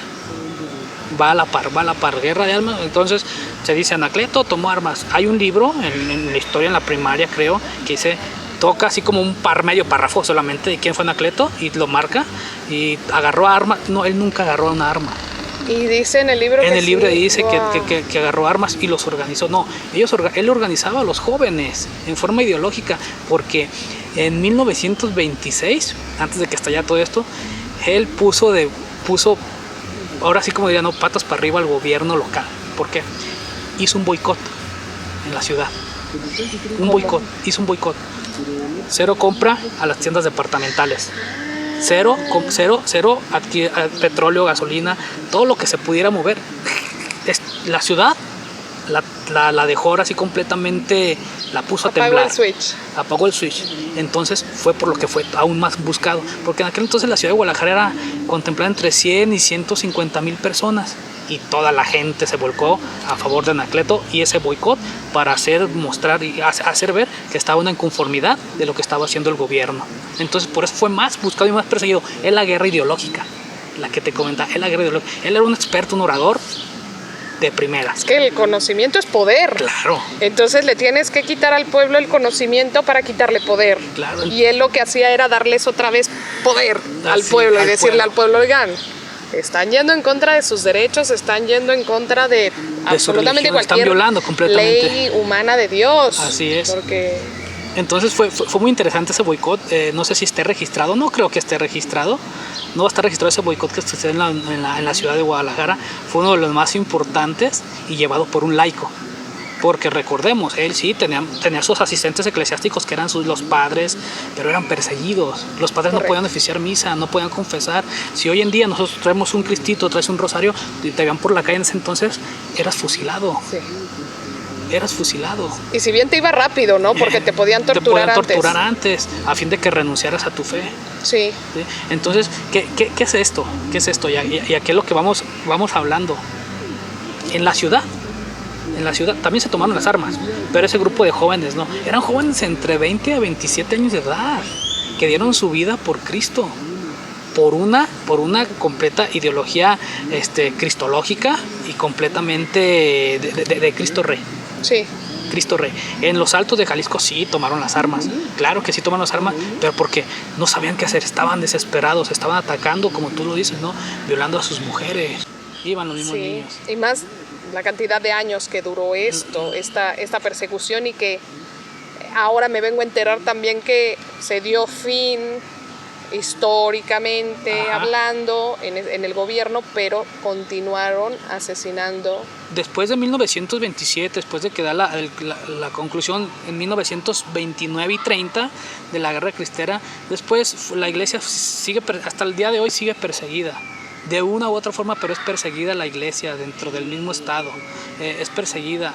Speaker 2: Va a la par, guerra de armas. Entonces se dice, Anacleto tomó armas. Hay un libro en la historia, en la primaria creo, que dice, toca así como medio párrafo solamente de quién fue Anacleto y lo marca, y agarró armas. No, él nunca agarró una arma.
Speaker 1: Y dice en el libro
Speaker 2: En
Speaker 1: que
Speaker 2: el libro
Speaker 1: sí.
Speaker 2: dice
Speaker 1: Wow.
Speaker 2: que agarró armas y los organizó. No, él organizaba a los jóvenes en forma ideológica, porque en 1926, antes de que estallara todo esto, él puso, ahora sí como dirían, no, patas para arriba al gobierno local. ¿Por qué? Hizo un boicot en la ciudad. Hizo un boicot. Cero compra a las tiendas departamentales. Cero petróleo, gasolina, todo lo que se pudiera mover. La ciudad la dejó ahora así completamente, la puso a temblar. Apagó el switch. Entonces fue por lo que fue aún más buscado. Porque en aquel entonces la ciudad de Guadalajara era contemplada entre 100 y 150,000 personas. Y toda la gente se volcó a favor de Anacleto y ese boicot para mostrar y hacer ver que estaba una inconformidad de lo que estaba haciendo el gobierno. Entonces por eso fue más buscado y más perseguido. Es la guerra ideológica, la que te comentaba, es la guerra ideológica. Él era un experto, un orador de primera.
Speaker 1: Es que el conocimiento es poder.
Speaker 2: Claro.
Speaker 1: Entonces le tienes que quitar al pueblo el conocimiento para quitarle poder.
Speaker 2: Claro.
Speaker 1: Y él lo que hacía era darles otra vez poder al pueblo y decirle al pueblo, oigan, están yendo en contra de sus derechos, están yendo en contra de absolutamente cualquier
Speaker 2: están violando completamente
Speaker 1: ley humana de Dios.
Speaker 2: Así es.
Speaker 1: Porque
Speaker 2: entonces fue muy interesante ese boicot. No sé si esté registrado, no creo que esté registrado. No va a estar registrado ese boicot que sucedió en la ciudad de Guadalajara. Fue uno de los más importantes y llevado por un laico. Porque recordemos, él sí tenía sus asistentes eclesiásticos que eran los padres, pero eran perseguidos. Los padres no podían oficiar misa, no podían confesar. Si hoy en día nosotros traemos un cristito, traes un rosario y te vean por la calle en ese entonces, eras fusilado.
Speaker 1: sí.
Speaker 2: Eras fusilado.
Speaker 1: Y si bien te iba rápido, ¿no? Porque te podían torturar
Speaker 2: antes, a fin de que renunciaras a tu fe.
Speaker 1: Sí.
Speaker 2: ¿Sí? Entonces, ¿qué es esto? ¿Qué es esto? Y aquí es lo que vamos hablando. En la ciudad también se tomaron las armas, pero ese grupo de jóvenes no. Eran jóvenes entre 20 a 27 años de edad que dieron su vida por Cristo. Por una completa ideología cristológica y completamente de Cristo Rey.
Speaker 1: Sí.
Speaker 2: Cristo Rey. En los Altos de Jalisco sí tomaron las armas. Claro que sí tomaron las armas, pero porque no sabían qué hacer, estaban desesperados, estaban atacando, como tú lo dices, ¿no? Violando a sus mujeres. Iban los mismos niños.
Speaker 1: Y más la cantidad de años que duró esta persecución, y que ahora me vengo a enterar también que se dio fin históricamente hablando en el gobierno, pero continuaron asesinando.
Speaker 2: Después de 1927, después de que da la conclusión en 1929 y 30 de la guerra cristera, después la iglesia sigue, hasta el día de hoy sigue perseguida. De una u otra forma, pero es perseguida la iglesia dentro del mismo estado. Es perseguida.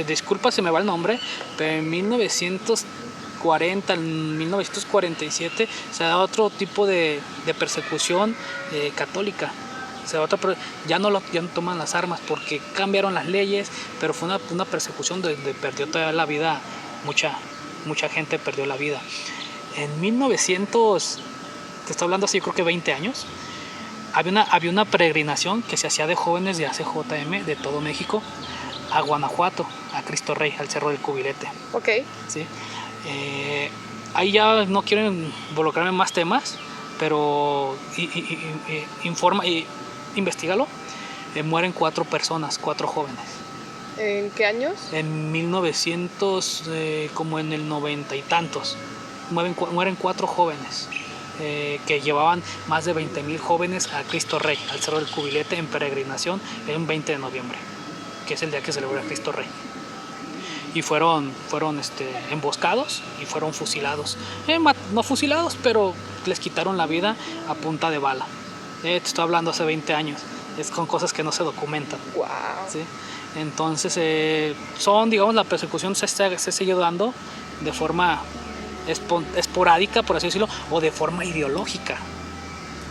Speaker 2: Disculpa, se me va el nombre, pero en 1940, en 1947 se da otro tipo de persecución católica. O sea, ya no toman las armas porque cambiaron las leyes, pero fue una persecución donde perdió toda la vida, mucha gente perdió la vida. En 1900, te estoy hablando así, yo creo que 20 años, había una peregrinación que se hacía de jóvenes de ACJM de todo México a Guanajuato, a Cristo Rey, al Cerro del Cubilete.
Speaker 1: Ok.
Speaker 2: ¿Sí? Ahí ya no quiero involucrarme en más temas, pero investígalo. Mueren 4 personas, 4 jóvenes.
Speaker 1: ¿En qué años?
Speaker 2: En 1900, como en el 90 y tantos. Mueren 4 jóvenes que llevaban más de 20,000 jóvenes a Cristo Rey, al Cerro del Cubilete, en peregrinación el 20 de noviembre, que es el día que celebra Cristo Rey. Y fueron emboscados y fueron fusilados. No fusilados, pero les quitaron la vida a punta de bala. Te estoy hablando hace 20 años. Es con cosas que no se documentan.
Speaker 1: Wow.
Speaker 2: ¿Sí? Entonces, digamos, la persecución se ha seguido dando de forma esporádica, por así decirlo, o de forma ideológica.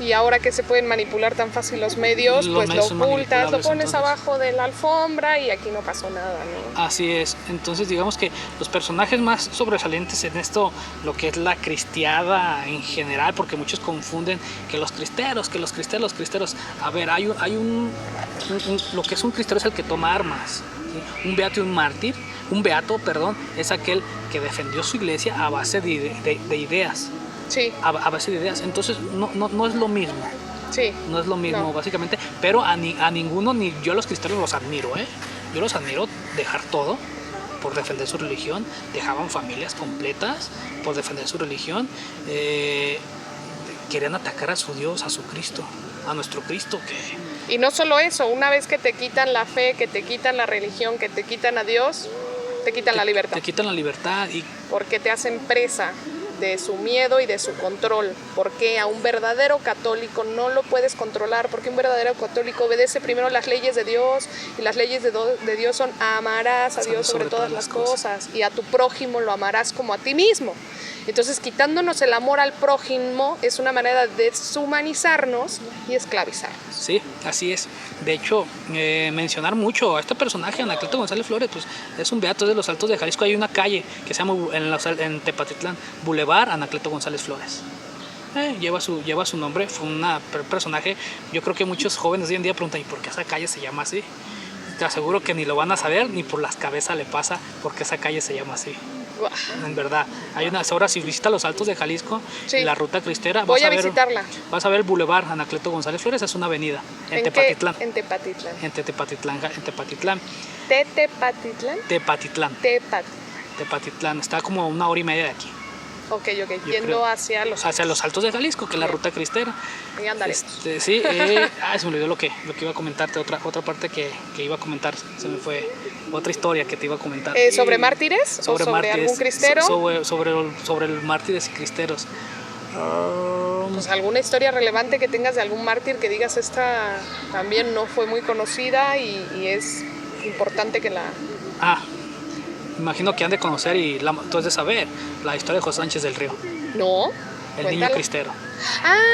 Speaker 1: Y ahora que se pueden manipular tan fácil los medios, pues lo ocultas, lo pones abajo de la alfombra y aquí no pasó nada, ¿no?
Speaker 2: Así es. Entonces digamos que los personajes más sobresalientes en esto, lo que es la cristiada en general, porque muchos confunden que los cristeros. A ver, lo que es un cristero es el que toma armas, ¿sí? Un beato y un mártir. Un beato, perdón, es aquel que defendió su iglesia a base de ideas.
Speaker 1: Sí.
Speaker 2: A base de ideas. Entonces no es lo mismo.
Speaker 1: Sí.
Speaker 2: No es lo mismo,
Speaker 1: No.
Speaker 2: básicamente. Pero a ninguno, ni yo a los cristianos los admiro, ¿eh? Yo los admiro dejar todo por defender su religión. Dejaban familias completas por defender su religión. Querían atacar a su Dios, a su Cristo, a nuestro Cristo, que...
Speaker 1: Y no solo eso, una vez que te quitan la fe, que te quitan la religión, que te quitan a Dios, te quitan la libertad.
Speaker 2: Te quitan la libertad y...
Speaker 1: Porque te hacen presa de su miedo y de su control. Porque a un verdadero católico no lo puedes controlar, porque un verdadero católico obedece primero las leyes de Dios, y las leyes de Dios son: amarás a Dios sobre todas las cosas, y a tu prójimo lo amarás como a ti mismo. Entonces, quitándonos el amor al prójimo es una manera de deshumanizarnos y esclavizarnos.
Speaker 2: Sí, así es. De hecho, mencionar mucho a este personaje, Anacleto González Flores, pues es un beato de los Altos de Jalisco. Hay una calle que se llama en Tepatitlán, Boulevard Anacleto González Flores. Lleva su nombre. Fue un personaje. Yo creo que muchos jóvenes hoy en día preguntan: ¿y por qué esa calle se llama así? Te aseguro que ni lo van a saber, ni por las cabezas le pasa porque esa calle se llama así. En verdad, hay unas horas, si visitas los Altos de Jalisco,
Speaker 1: sí,
Speaker 2: la ruta cristera,
Speaker 1: voy a visitarla.
Speaker 2: Vas a ver el Boulevard Anacleto González Flores, es una avenida en Tepatitlán.
Speaker 1: En Tepatitlán.
Speaker 2: En Tepatitlán.
Speaker 1: ¿Tepatitlán?
Speaker 2: Tepatitlán. Tepatitlán, está como 1 hora y media de aquí.
Speaker 1: Ok, yendo hacia los
Speaker 2: Altos de Jalisco, que es la ruta cristera.
Speaker 1: Y andaré.
Speaker 2: Sí, se me olvidó lo que iba a comentarte, otra parte que iba a comentar, se me fue otra historia que te iba a comentar.
Speaker 1: ¿Sobre mártires? ¿Sobre
Speaker 2: mártires,
Speaker 1: algún cristero?
Speaker 2: Sobre el mártires y cristeros.
Speaker 1: Pues alguna historia relevante que tengas de algún mártir que digas: esta también no fue muy conocida y es importante que la...
Speaker 2: Imagino que han de conocer y tú has de saber la historia de José Sánchez del Río.
Speaker 1: No.
Speaker 2: El niño cristero.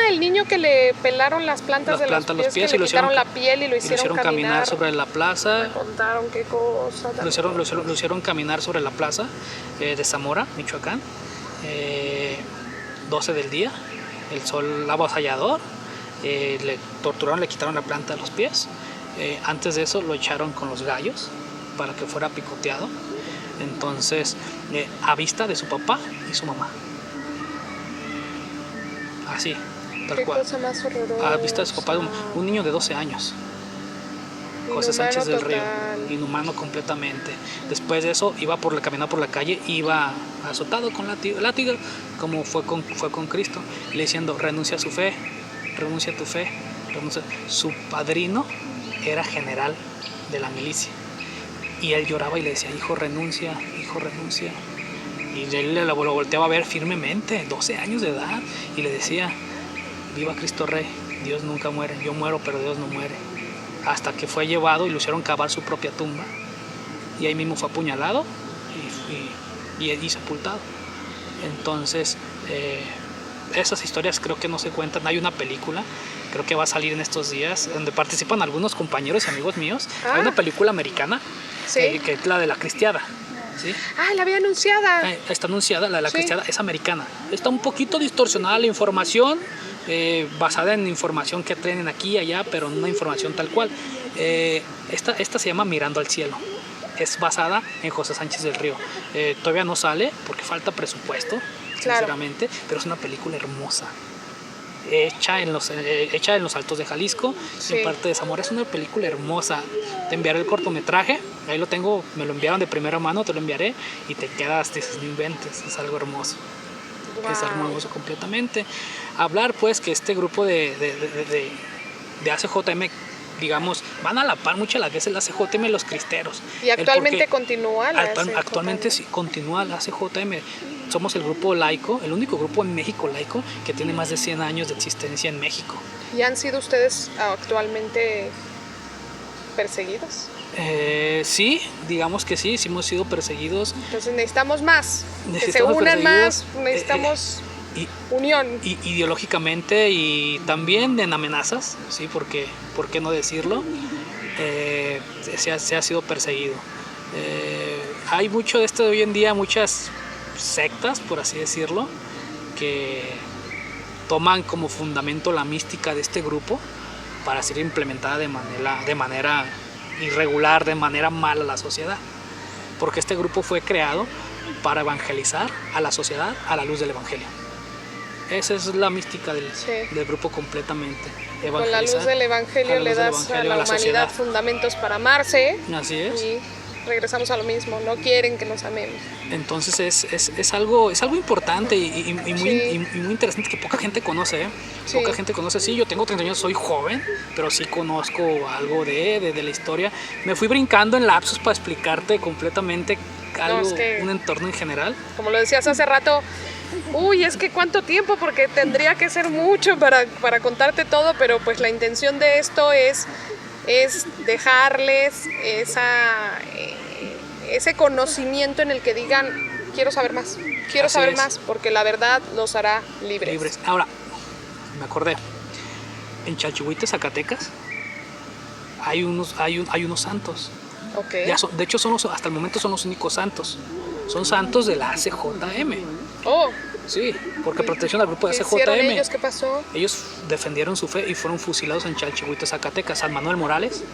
Speaker 1: El niño que le pelaron las plantas de los pies, que le quitaron la piel y lo hicieron
Speaker 2: caminar sobre la plaza.
Speaker 1: Me contaron qué cosa.
Speaker 2: Lo hicieron caminar sobre la plaza de Zamora, Michoacán. 12 del día, el sol avasallador. Le torturaron, le quitaron la planta de los pies. Antes de eso lo echaron con los gallos para que fuera picoteado. Entonces, a vista de su papá y su mamá. Así, tal cual.
Speaker 1: Qué cosa más horrorosa.
Speaker 2: A vista de su papá, un niño de 12 años. José Sánchez del Río. Inhumano completamente. Después de eso, caminando por la calle, iba azotado con látigo, como fue con Cristo, le diciendo: renuncia a su fe, renuncia a tu fe, renuncia. Su padrino era general de la milicia. Y él lloraba y le decía: hijo, renuncia, hijo, renuncia. Y él lo volteaba a ver firmemente, 12 años de edad, y le decía: viva Cristo Rey, Dios nunca muere, yo muero pero Dios no muere. Hasta que fue llevado y lo hicieron cavar su propia tumba, y ahí mismo fue apuñalado y sepultado. Entonces, esas historias creo que no se cuentan. Hay una película, creo que va a salir en estos días, donde participan algunos compañeros y amigos míos. Hay una película americana,
Speaker 1: ¿sí?
Speaker 2: Que es la de La Cristiada. ¿Sí?
Speaker 1: La había anunciada.
Speaker 2: Está anunciada, la Cristiada es americana. Está un poquito distorsionada la información, basada en información que traen aquí y allá, pero no una información tal cual. Esta se llama Mirando al Cielo. Es basada en José Sánchez del Río. Todavía no sale porque falta presupuesto, sinceramente, pero es una película hermosa. Hecha en los Altos de Jalisco, en parte de Zamora. Es una película hermosa. Te enviaré el cortometraje, ahí lo tengo, me lo enviaron de primera mano, te lo enviaré y te quedas, dices: no inventes, es algo hermoso. Wow. Es hermoso completamente. Hablar pues que este grupo de ACJM, digamos, van a la par mucho la que es el ACJM y los cristeros.
Speaker 1: Y actualmente continúa la ACJM.
Speaker 2: Actualmente sí continúa la ACJM. Somos el grupo laico, el único grupo en México laico que tiene más de 100 años de existencia en México.
Speaker 1: ¿Y han sido ustedes actualmente perseguidos?
Speaker 2: Sí, digamos que sí hemos sido perseguidos.
Speaker 1: Entonces necesitamos más, que se unan más, necesitamos unión.
Speaker 2: Ideológicamente y también en amenazas, sí, porque, ¿por qué no decirlo? Se ha sido perseguido. Hay mucho de esto de hoy en día, muchas sectas, por así decirlo, que toman como fundamento la mística de este grupo para ser implementada de manera irregular, de manera mala a la sociedad, porque este grupo fue creado para evangelizar a la sociedad a la luz del evangelio. Esa es la mística
Speaker 1: Sí.
Speaker 2: del grupo completamente.
Speaker 1: Con la luz del Evangelio le das a la humanidad
Speaker 2: sociedad.
Speaker 1: fundamentos para amarse.
Speaker 2: Así es.
Speaker 1: Y regresamos a lo mismo, no quieren que nos amemos.
Speaker 2: Entonces es algo importante y muy,
Speaker 1: Sí.
Speaker 2: y muy interesante que poca gente conoce, ¿eh?
Speaker 1: Sí.
Speaker 2: Poca gente conoce. Sí, yo tengo 30 años, soy joven, pero sí conozco algo de la historia. Me fui brincando en lapsos para explicarte completamente algo,
Speaker 1: es que-
Speaker 2: un entorno en general.
Speaker 1: Como lo decías hace rato, uy, es que cuánto tiempo, porque tendría que ser mucho para contarte todo, pero pues la intención de esto es dejarles ese conocimiento en el que digan, quiero saber más, quiero
Speaker 2: Así
Speaker 1: saber
Speaker 2: es.
Speaker 1: más, porque la verdad los hará libres.
Speaker 2: Libres. Ahora, me acordé, en Chalchihuite, Zacatecas, hay unos santos.
Speaker 1: Ok.
Speaker 2: De hecho, hasta el momento son los únicos santos. Son santos de la ACJM.
Speaker 1: Oh,
Speaker 2: Sí, porque pertenecían al grupo de
Speaker 1: ¿qué hicieron
Speaker 2: ACJM.
Speaker 1: ellos? ¿Qué pasó?
Speaker 2: Ellos defendieron su fe y fueron fusilados en Chalchihuite, Zacatecas. San Manuel Morales,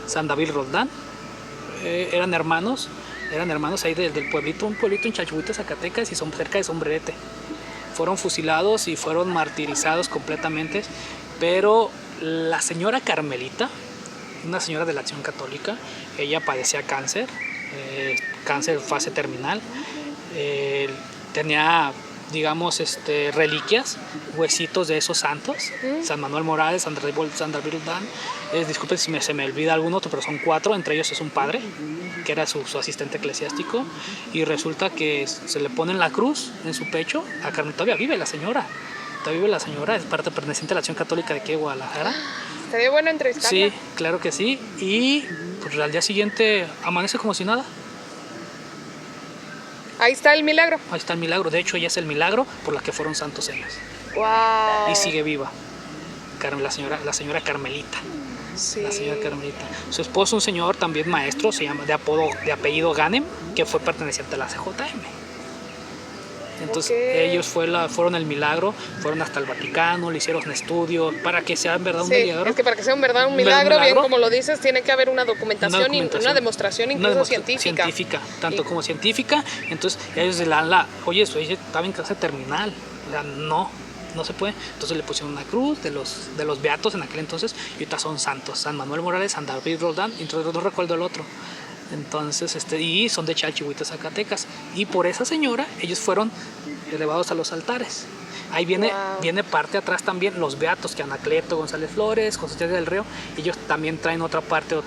Speaker 2: San David Roldán, eran hermanos ahí del pueblito, un pueblito en Chalchihuite, Zacatecas, y son cerca de Sombrerete. Fueron fusilados y fueron martirizados completamente, pero la señora Carmelita, una señora de la Acción Católica, ella padecía cáncer, cáncer fase terminal, tenía, digamos, reliquias, huesitos de esos santos, San Manuel Morales, San David Roldán, disculpen si se me olvida algún otro, pero son 4, entre ellos es un padre, que era su asistente eclesiástico, y resulta que se le pone la cruz en su pecho, a Carmen, todavía vive la señora, es parte perteneciente a la Acción Católica de aquí de Guadalajara.
Speaker 1: Estaría bueno entrevistarla.
Speaker 2: Sí, claro que sí, y pues al día siguiente amanece como si nada.
Speaker 1: Ahí está el milagro.
Speaker 2: Ahí está el milagro. De hecho, ella es el milagro por la que fueron santos ellos.
Speaker 1: Wow.
Speaker 2: Y sigue viva. La señora Carmelita.
Speaker 1: Sí.
Speaker 2: La señora Carmelita. Su esposo, un señor también maestro, se llama de apellido Ganem, que fue perteneciente a la CJM. Entonces ellos fueron el milagro, fueron hasta el Vaticano, le hicieron estudios para que sea en verdad un
Speaker 1: Sí,
Speaker 2: milagro.
Speaker 1: es que para que sea en verdad un milagro, bien como lo dices, tiene que haber una documentación y una demostración incluso científica.
Speaker 2: Tanto como científica. Entonces ellos oye, estaba en clase terminal. No se puede. Entonces le pusieron una cruz de los beatos en aquel entonces, y ahorita son santos. San Manuel Morales, San David Roldán, y entonces no recuerdo el otro. Entonces, y son de Chalchihuite, Zacatecas. Y por esa señora, ellos fueron elevados a los altares. Ahí viene parte atrás también los beatos, que Anacleto González Flores, José del Río. Ellos también traen otra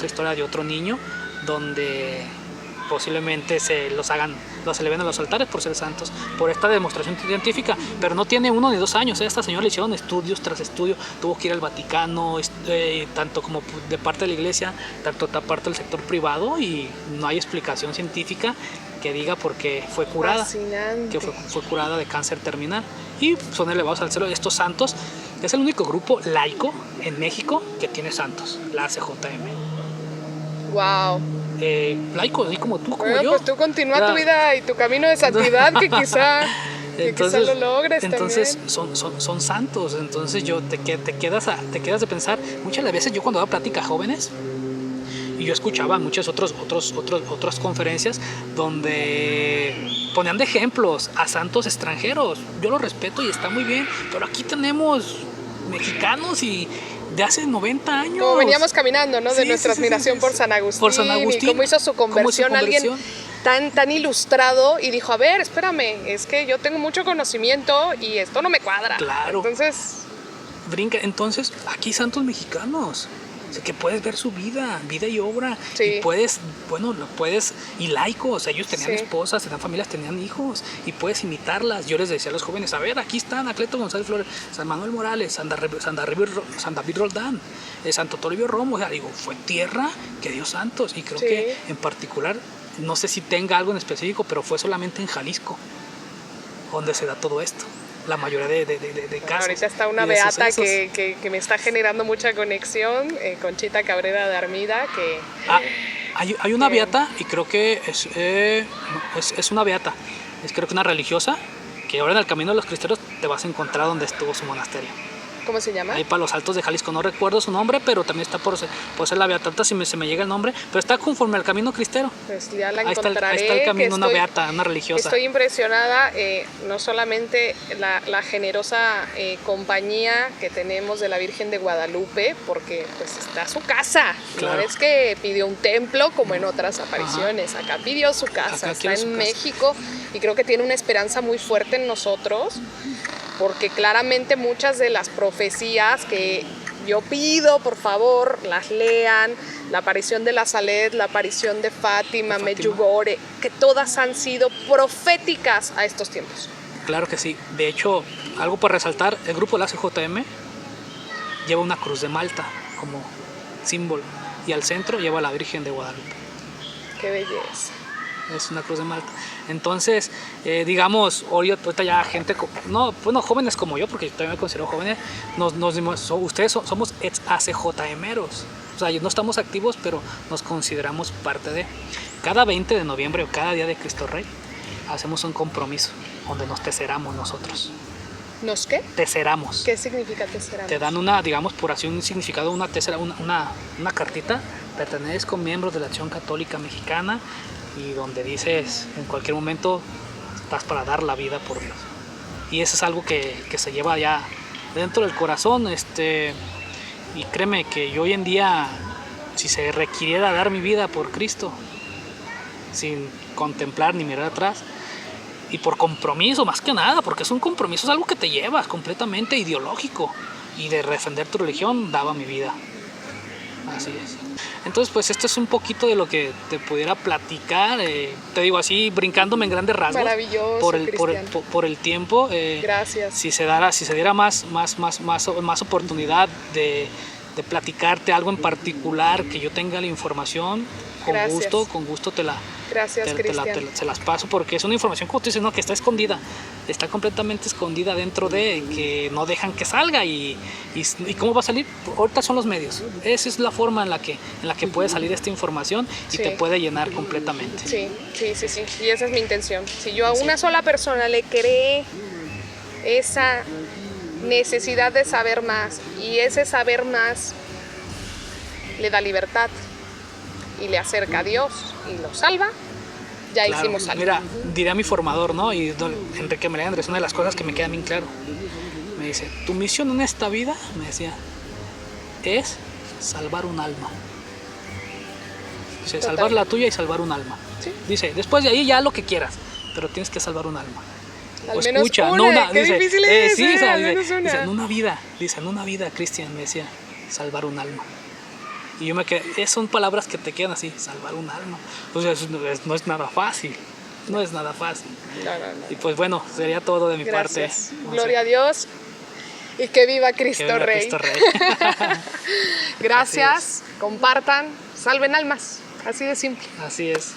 Speaker 2: historia de otro niño, donde posiblemente se eleven a los altares por ser santos, por esta demostración científica, pero no tiene 1 ni 2 años. Esta señora le hicieron estudios tras estudio, tuvo que ir al Vaticano, tanto como de parte de la iglesia, tanto de parte del sector privado, y no hay explicación científica que diga por qué fue curada.
Speaker 1: Fascinante.
Speaker 2: Que fue curada de cáncer terminal, y son elevados al cielo. Estos santos es el único grupo laico en México que tiene santos, la ACJM.
Speaker 1: Wow.
Speaker 2: Laico, así como tú, como
Speaker 1: Bueno,
Speaker 2: yo.
Speaker 1: pues tú continúa tu vida y tu camino de santidad, que quizá lo logres
Speaker 2: entonces
Speaker 1: también.
Speaker 2: son santos. Entonces te quedas de pensar. Muchas de las veces yo cuando daba plática a jóvenes, y yo escuchaba muchas otras conferencias donde ponían de ejemplos a santos extranjeros. Yo lo respeto y está muy bien, pero aquí tenemos mexicanos y de hace 90 años.
Speaker 1: Como veníamos caminando, ¿no? De
Speaker 2: Sí,
Speaker 1: nuestra
Speaker 2: sí,
Speaker 1: admiración
Speaker 2: sí,
Speaker 1: por San Agustín.
Speaker 2: Por San Agustín.
Speaker 1: Y cómo hizo su conversión. Alguien tan ilustrado y dijo, a ver, espérame, es que yo tengo mucho conocimiento y esto no me cuadra.
Speaker 2: Claro.
Speaker 1: Entonces...
Speaker 2: Entonces, aquí santos mexicanos. O sea, que puedes ver su vida y obra.
Speaker 1: Sí.
Speaker 2: Y y laicos, ellos tenían esposas, tenían familias, tenían hijos, y puedes imitarlas. Yo les decía a los jóvenes, a ver, aquí están Anacleto González Flores, San Manuel Morales, San David Roldán, Santo Toribio Romo. O sea, digo, fue tierra que dio santos, y creo que en particular, no sé si tenga algo en específico, pero fue solamente en Jalisco donde se da todo esto. La mayoría de casos.
Speaker 1: Ahorita está una beata que me está generando mucha conexión, Conchita Cabrera de Armida, que...
Speaker 2: Hay una beata, y creo que es una beata, creo que una religiosa, que ahora en el camino de los cristeros te vas a encontrar donde estuvo su monasterio.
Speaker 1: ¿Cómo se llama?
Speaker 2: Ahí para los Altos de Jalisco, no recuerdo su nombre, pero también está por ser la beata, ahorita se me llega el nombre, pero está conforme al camino cristero.
Speaker 1: Pues ya la
Speaker 2: Ahí
Speaker 1: encontraré.
Speaker 2: está el camino, una
Speaker 1: estoy,
Speaker 2: beata, una religiosa.
Speaker 1: Estoy impresionada, no solamente la generosa compañía que tenemos de la Virgen de Guadalupe, porque pues está su casa.
Speaker 2: Claro.
Speaker 1: No es que pidió un templo como en otras apariciones. Acá pidió su casa, está en México y creo que tiene una esperanza muy fuerte en nosotros, porque claramente muchas de las profecías que yo pido, por favor, las lean, la aparición de la Salet, la aparición de Fátima, Medjugorje, que todas han sido proféticas a estos tiempos.
Speaker 2: Claro que sí. De hecho, algo para resaltar, el grupo de la CJM lleva una cruz de Malta como símbolo y al centro lleva a la Virgen de Guadalupe.
Speaker 1: ¡Qué belleza!
Speaker 2: Es una cruz de Malta. Entonces, digamos, ahorita ya gente, jóvenes como yo, porque yo también me considero jóvenes, ustedes somos ex ACJMeros. O sea, no estamos activos, pero nos consideramos parte de. Cada 20 de noviembre o cada día de Cristo Rey, hacemos un compromiso donde nos teseramos nosotros.
Speaker 1: ¿Nos qué?
Speaker 2: Teseramos.
Speaker 1: ¿Qué significa teseramos?
Speaker 2: Te dan digamos, por así un significado, una tesera, una cartita. Pertenezco miembros de la Acción Católica Mexicana, y donde dices en cualquier momento estás para dar la vida por Dios, y eso es algo que se lleva ya dentro del corazón, y créeme que yo hoy en día, si se requiriera dar mi vida por Cristo sin contemplar ni mirar atrás, y por compromiso más que nada, porque es un compromiso, es algo que te llevas completamente ideológico, y de defender tu religión, daba mi vida. Así es. Entonces, pues esto es un poquito de lo que te pudiera platicar. Te digo así, brincándome en grandes rasgos.
Speaker 1: Maravilloso,
Speaker 2: por el tiempo.
Speaker 1: Gracias.
Speaker 2: Si se diera más oportunidad de platicarte algo en particular, que yo tenga la información, con gusto te las paso, porque es una información, como tú dices, ¿no? Que está escondida, está completamente escondida dentro de, que no dejan que salga, y cómo va a salir. Ahorita son los medios, esa es la forma en la que puede salir esta información y te puede llenar completamente.
Speaker 1: Sí, y esa es mi intención. Si yo a una sola persona le creé esa necesidad de saber más, y ese saber más le da libertad y le acerca a Dios y lo salva, ya claro, hicimos algo.
Speaker 2: Mira, diré a mi formador, ¿no? Y Enrique Meléndez, una de las cosas que me queda bien claro, me dice, tu misión en esta vida, me decía, es salvar un alma. Dice, salvar la tuya y salvar un alma. ¿Sí? Dice, después de ahí ya lo que quieras, pero tienes que salvar un alma.
Speaker 1: Al o menos escucha, qué dice, difícil es,
Speaker 2: sí, dice, en una vida, Cristian, me decía, salvar un alma. Y yo me quedé, son palabras que te quedan así, salvar un alma. O sea, no es nada fácil, no. Y pues bueno, sería todo de mi parte.
Speaker 1: Gloria a Dios y que viva Cristo Rey. Gracias, compartan, salven almas, así de simple.
Speaker 2: Así es.